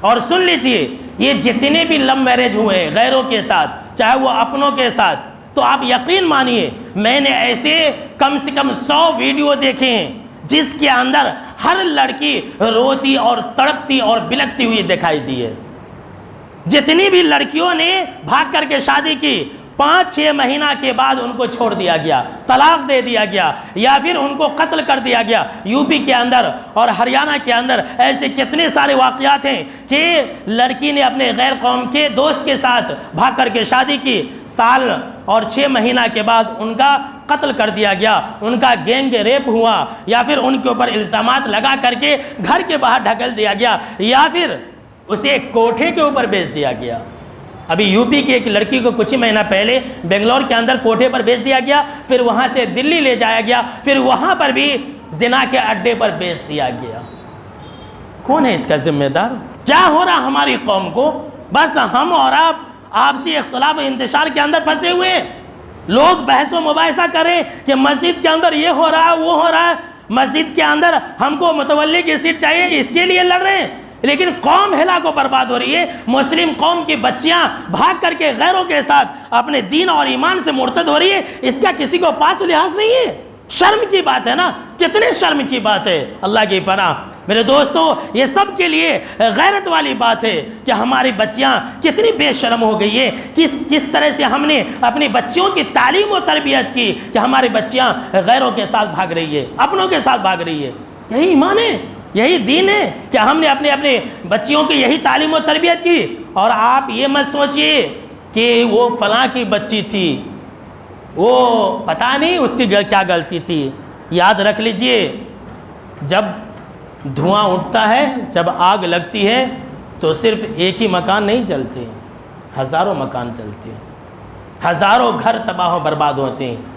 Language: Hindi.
और सुन लीजिए, ये जितने भी लव मैरिज हुए गैरों के साथ, चाहे वो अपनों के साथ, तो आप यकीन मानिए मैंने ऐसे कम से कम 100 वीडियो देखे हैं जिसके अंदर हर लड़की रोती और तड़पती और बिलखती हुई दिखाई दी है। जितनी भी लड़कियों ने भाग करके शादी की, 5-6 महीना के बाद उनको छोड़ दिया गया, तलाक दे दिया गया, या फिर उनको कत्ल कर दिया गया। यूपी के अंदर और हरियाणा के अंदर ऐसे कितने सारे वाक़यात हैं कि लड़की ने अपने गैर कौम के दोस्त के साथ भाग करके शादी की, साल और 6 महीना के बाद उनका कत्ल कर दिया गया, उनका गैंग रेप हुआ, या फिर उनके ऊपर इल्ज़ामात लगा करके घर के बाहर ढकेल दिया गया, या फिर उसे कोठे के ऊपर भेज दिया गया। अभी यूपी की एक लड़की को कुछ ही महीना पहले बेंगलोर के अंदर कोठे पर भेज दिया गया, फिर वहाँ से दिल्ली ले जाया गया, फिर वहाँ पर भी जिना के अड्डे पर भेज दिया गया। कौन है इसका जिम्मेदार? क्या हो रहा हमारी कौम को? बस हम और आप आपसी इख्तलाफ इंतशार के अंदर फंसे हुए हैं। लोग बहस व मुबाहिसा करें कि मस्जिद के अंदर ये हो रहा है, वो हो रहा है, मस्जिद के अंदर हमको मुतवल्ली की सीट चाहिए, इसके लिए लड़ रहे हैं, लेकिन कौम हिला को बर्बाद हो रही है। मुस्लिम कौम की बच्चियां भाग करके गैरों के साथ अपने दीन और ईमान से मुर्तद हो रही है, इसका किसी को पास लिहाज नहीं है। शर्म की बात है ना, कितने शर्म की बात है। अल्लाह की पनाह मेरे दोस्तों, ये सब के लिए गैरत वाली बात है कि हमारी बच्चियां कितनी बेशर्म हो गई है, किस तरह से हमने अपनी बच्चियों की तालीम और तरबियत की कि हमारी बच्चियां गैरों के साथ भाग रही है, अपनों के साथ भाग रही है। यही ईमान है, यही दीन है कि हमने अपने बच्चियों की यही तालीम और तरबियत की। और आप ये मत सोचिए कि वो फलां की बच्ची थी, वो पता नहीं उसकी क्या गलती थी। याद रख लीजिए, जब धुआं उठता है, जब आग लगती है, तो सिर्फ एक ही मकान नहीं जलते, हज़ारों मकान जलते हैं, हज़ारों घर तबाह बर्बाद होते हैं।